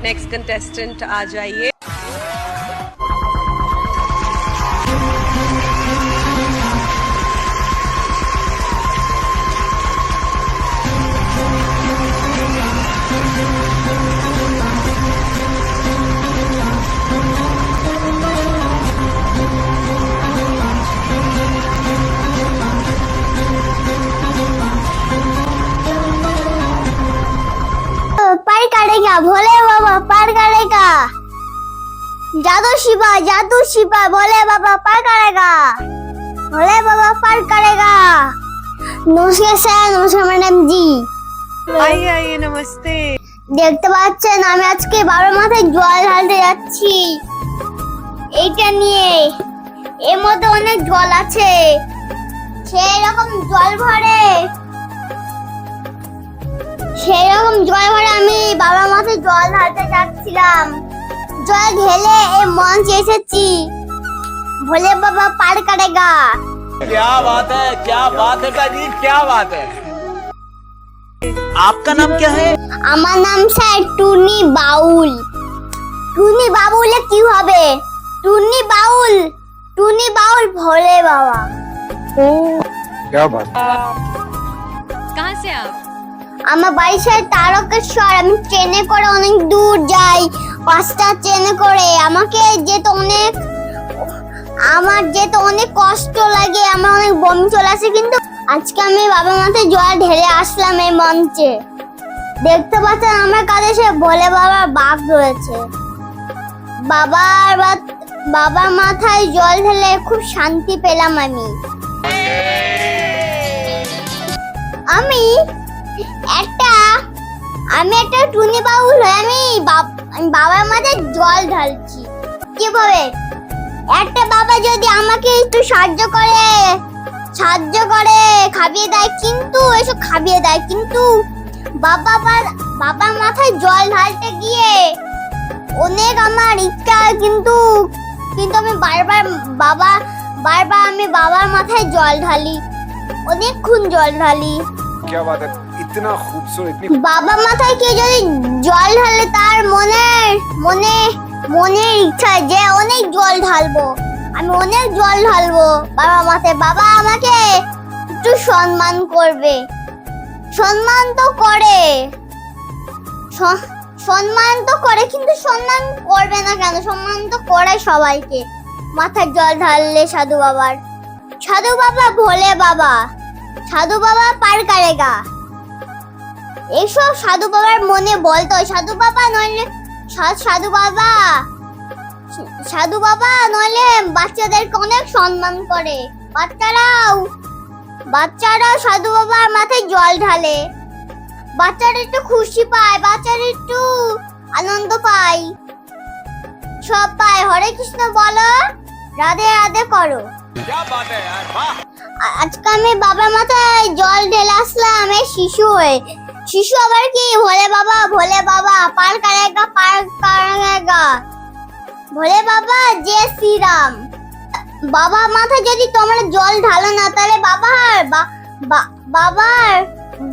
Next contestant आ जाइए। पार करेगा भोले बाबा, पार करेगा। जादू शिपा भोले बाबा पार करेगा, भोले बाबा पार करेगा। नमस्कार স্যার, নমস্কার ম্যাডাম জি। आइए आइए, नमस्ते। দেখতে পাচ্ছেন আমি আজকে বাবার মাথায় জল ঢালতে যাচ্ছি। এইটা নিয়ে এর মধ্যে অনেক জল আছে, সেই রকম জল ভরে আমি বাবার মাথায় জল ঢালতে যাচ্ছিলাম। জল ঢেলে এই মঞ্চে এসেছি। ভোলে বাবা পার করেগা। क्या बात है जी, क्या बात है। आपका नाम क्या है? আমার নাম স্যার টুনি বাউল। টুনি বাবুলে কি হবে? টুনি বাউল ভোলে বাবা। क्या बात। कहाँ से आप? আমার বাড়ি স্যার তারকেশ্বর। আমি ট্রেনে করে অনেক দূর যাই, 5টা ট্রেনে করে। আমার যেতে অনেক কষ্ট লাগে, আমার অনেক বমি চলে আসে। কিন্তু আজকে আমি বাবার মাথায় জল ঢেলে আসলাম এই মঞ্চে। দেখতে পাচ্ছেন আমার কাছে সে ভোলে বাবার বাঘ রয়েছে। বাবার মাথায় জল ঢেলে খুব শান্তি পেলাম আমি একটা টুনি বাউল হয়ে আমি বাবার মাথায় জল ঢালছি। কিভাবে? একটা বাবা যদি আমাকে একটু সাহায্য করে খাবিয়ে দেয়, কিন্তু বাবার মাথায় জল ঢালতে গিয়ে অনেক আমার ইচ্ছা, কিন্তু আমি বারবার আমি বাবার মাথায় জল ঢালি, অনেকক্ষণ জল ঢালি। क्या बात है, इतना खूबसूरत। বাবা মাথায় কে যদি জল ঢালে তার মনে ইচ্ছা যে অনেক জল ঢালবো, আমি অনেক জল ঢালবো বাবা মাথায়। বাবা আমাকে একটু সম্মান করবে। সম্মান তো করে কিন্তু সম্মান করবে না কেন? সম্মান তো করে সবাইকে মাথায় জল ঢাললে। সাধু বাবা ভোলে বাবা, সাধু বাবা পার করেগা। এইসব সাধু বাবার মনে বলতো। সাধু বাবা নইলে বাচ্চাদেরকে অনেক সম্মান করে। বাচ্চারাও সাধু বাবার মাথায় জল ঢালে। বাচ্চারা একটু খুশি পায়, বাচ্চারা একটু আনন্দ পায়, সব পায়। হরে কৃষ্ণ বলো, রাধে রাধে করো। क्या बात है यार, वाह। আজকে আমি বাবার মাথায় জল ঢেলে আসলাম এই শিশু হয়ে। শিশু আবার কি? ভোলে বাবা পার করেগা। ভোলে বাবা জয় শ্রীরাম। বাবার মাথায় যদি তোমরা জল ঢালো না, তাহলে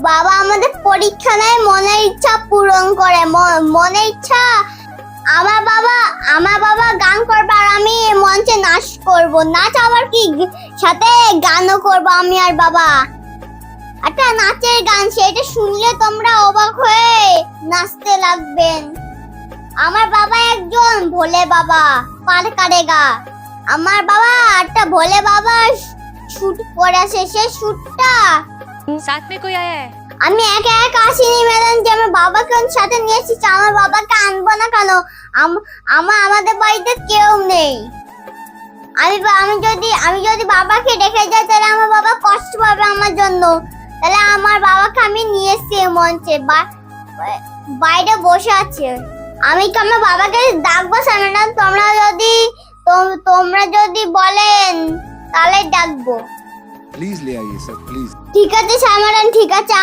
বাবা আমাদের পরীক্ষা নেয়, মনের ইচ্ছা পূরণ করে। মনের ইচ্ছা আমার বাবা গান করবে আর আমি মঞ্চে নাচ করব। নাচ আবার কি, সাথে গানও করব আমি আর বাবা। একটা নাচের গান, সেটা শুনলে তোমরা অবাক হয়ে নাচতে লাগবেন। আমার বাবা একজন ভোলে বাবা পার করেগা। আমার বাবা একটা ভোলে বাবা শুট করেছে, সেই শুটটা साथ में कोई आया है? আমি একা আসিনি ম্যাডাম, যে আমার বাবাকে সাথে নিয়ে এসেছি। আমার বাবাকে আনবো না কেন? আমাদের বাড়িতে কেউ নেই। আমি যদি বাবাকে রেখে যাই, তাহলে আমার বাবা কষ্ট পাবে আমার জন্য। তাহলে আমার বাবাকে আমি নিয়ে এসেছি মঞ্চে, বাইরে বসে আছে। আমি কি আমার বাবাকে ডাকবো ম্যাডাম? তোমরা যদি বলেন তাহলে ডাকবো। प्लीज ले आइए सर, प्लीज। ঠিক আছে স্যার ম্যাডাম, ঠিক আছে।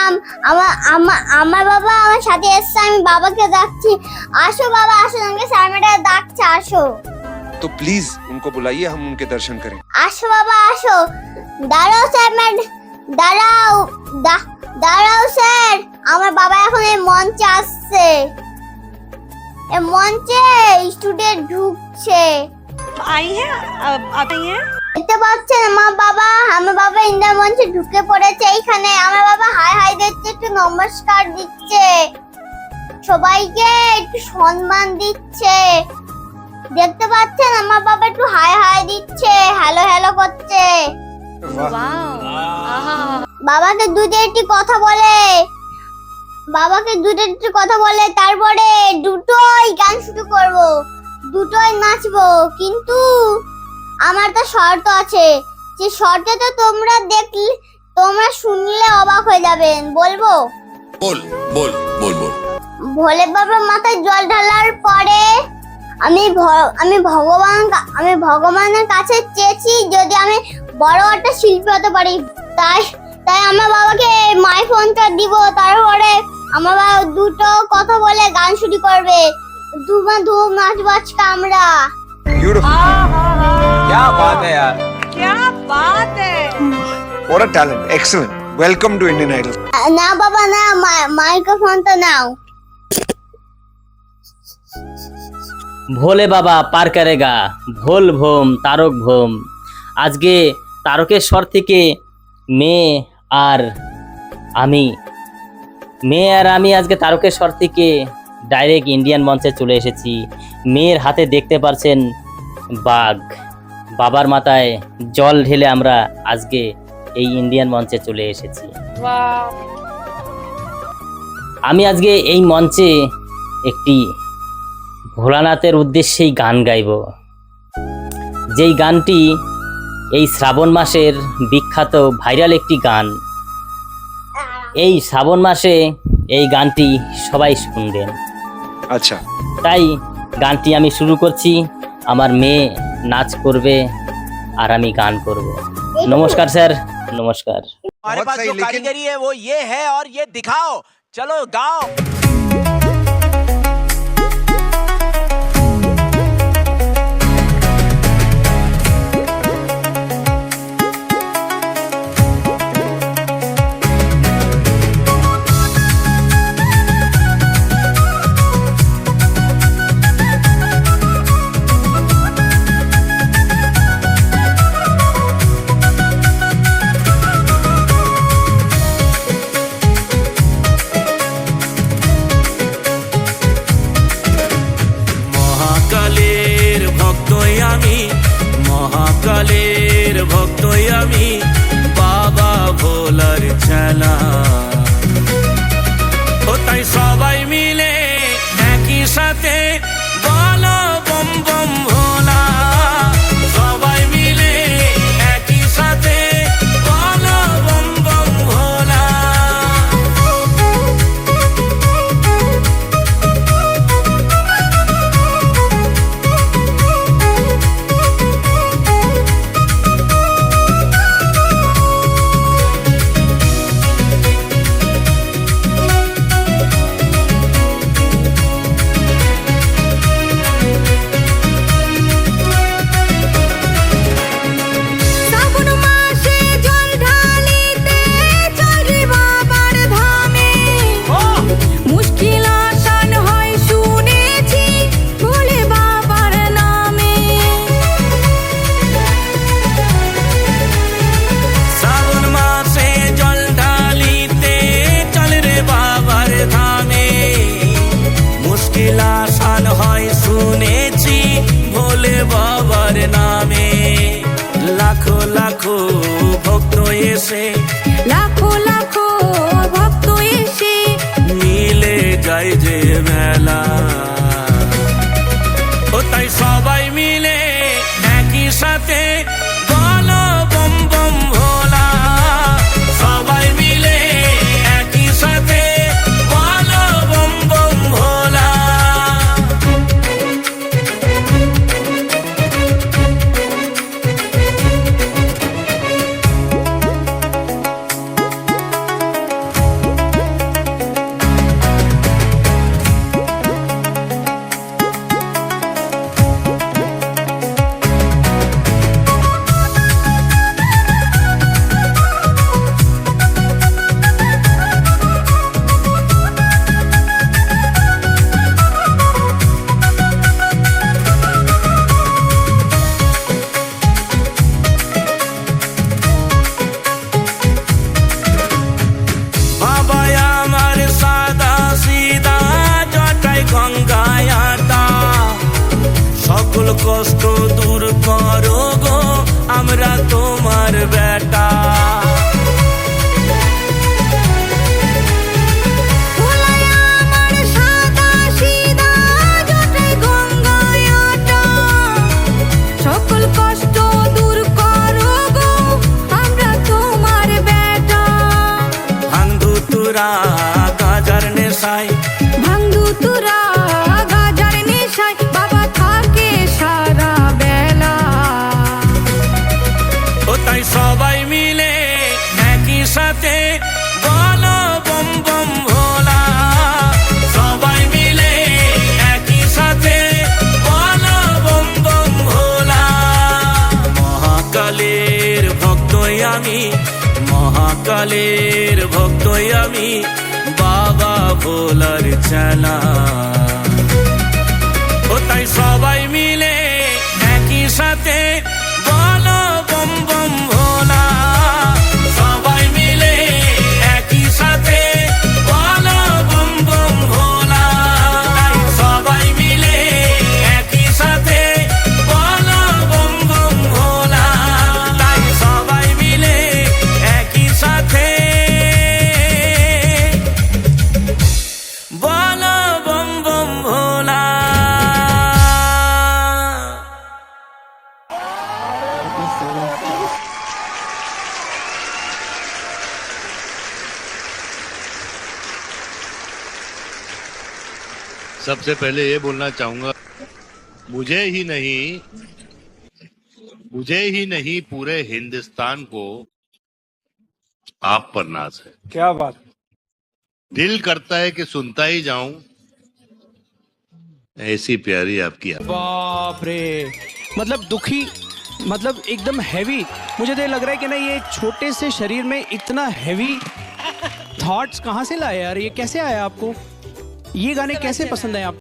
আমার বাবা আমার সাথে এসছে, আমি বাবাকে ডাকছি। আসো বাবা, আসো, আমাকে স্যার ম্যাডাম ডাকছে, আসো। तो प्लीज उनको बुलाइए, हम उनके दर्शन करें। আসো বাবা, আসো। দাঁড়াও স্যার ম্যাডাম, দাঁড়াও স্যার। আমার বাবা এখন এই মঞ্চে আসছে। এ মঞ্চে স্টুডেন্ট ঢুকছে। आई है अब आई है। দেখতে পাচ্ছেন আমার বাবা ইন্ডিয়ান মঞ্চে ঢুকে পড়েছে। এইখানে আমার বাবা হাই হাই দিচ্ছে, একটু নমস্কার দিচ্ছে, সবাইকে একটু সম্মান দিচ্ছে। দেখতে পাচ্ছেন আমার বাবা একটু হাই হাই দিচ্ছে, হ্যালো হ্যালো করছে। वाओ आहा বাবাকে দুটো কথা বলে তারপরে দুটোই গান শুরু করব, দুটোই নাচবো। কিন্তু আমার তো শর্ত আছে, যে শর্তটা তোমরা শুনলে অবাক হয়ে যাবেন। বলবো? बोल बोल बोल बोल ভোলে বাবার মাথায় জল ঢালার পরে আমি ভগবানের কাছে চেয়েছি যদি আমি বড় একটা শিল্পী হতে পারি। তাই আমার বাবাকে মাই ফোনটা দিব, তারপরে আমার বাবা দুটো কথা বলে গান শুরু করবে। ধুমা ধুম নাচবো আজকে আমরা। Beautiful. क्या बात है यार। क्या बात है। What a talent. Excellent. Welcome to Indian Idol. না বাবা না, মাইক্রোফোনটা নাও। ভোলে বাবা পার করেগা, ভোল ভোম তারক ভোম। আজকে তারকেশ্বর থেকে মেয়ে আর আমি আজকে তারকেশ্বর থেকে ডাইরেক্ট ইন্ডিয়ান মঞ্চে চলে এসেছি। মেয়ের হাতে দেখতে পারছেন বাঘ, বাবার মাথায় জল ঢেলে আমরা আজকে এই ইন্ডিয়ান মঞ্চে চলে এসেছি। আমি আজকে এই মঞ্চে একটি ভোলানাথের উদ্দেশ্যেই গান গাইব, যেই গানটি এই শ্রাবণ মাসের বিখ্যাত ভাইরাল একটি গান। এই শ্রাবণ মাসে এই গানটি সবাই শুনবেন। আচ্ছা, তাই গানটি আমি শুরু করছি। আমার মেয়ে নাচ করবে আর আমি গান করব। নমস্কার স্যার, নমস্কার। हमारे बहुत पास सही, जो लेकिन- कारीगरी है वो ये है और ये दिखाओ। चलो गाओ। মহাকালের ভক্তই আমি বাবা ভোলার ছেলা। ও তাই সবাই মিলে একই সাথে বলো বম বম ভোলা। সবাই মিলে একই সাথে বলো বম বম ভোলা। শ্রাবণ মাসে জল ঢালিতে চল রে বাবার ধামে। মুশকিল আসান হয় শুনেছি ভোলে বাবার নামে। শ্রাবণ মাসে জল ঢালিতে চল রে বাবার ধামে। মুশকিল আসান হয় শুনেছি ভোলে বাবার নামে। লাখো লাখো ভক্ত এসে লাখো লাখো ভক্ত এসে মিলে যায় যে মেলা। ও তাই সবাই মিলে একই সাথে বলো বম বম ভোলা। সবাই মিলে একই সাথে বলো বম বম ভোলা। গঙ্গায়াটা সকল কষ্ট দূর করো গো আমরা তোমার বেটা ভোলাই আমার সাদা সিধা জটে গঙ্গায়াটা সকল কষ্ট দূর করো গো আমরা তোমার বেটা ভাঙ্গু তুরা গাজার নেশায় ভাঙ্গু তুরা গাজার নেশায় বাবা থাকে সারা বেলা ও তাই সবাই মিলে একই সাথে বলো বম বম ভোলা সবাই মিলে একই সাথে বলো বম বম ভোলা মহাকালের ভক্তই আমি মহাকালের ভক্তই আমি বাবা ভোলার চালা ও তাই সবাই মিলে একই সাথে বলো বম বম ভোলা সবাই মিলে একই সাথে বলো বম বম ভোলা সবাই মিলে একই সাথে বলো বম বম ভোলা তাই সবাই মিলে একই সাথে বলো বম বম ভোলা सबसे पहले ये बोलना चाहूंगा मुझे ही नहीं पूरे हिंदुस्तान को आप पर नाज है। क्या बात। दिल करता है कि सुनता ही जाऊं ऐसी प्यारी आपकी आवाज। बाप रे, मतलब दुखी, मतलब एकदम हैवी। मुझे तो ये लग रहा है कि ना ये छोटे से शरीर में इतना हैवी थॉट्स कहाँ से लाए यार, ये कैसे आया आपको, ये गाने कैसे पसंद आए आपको?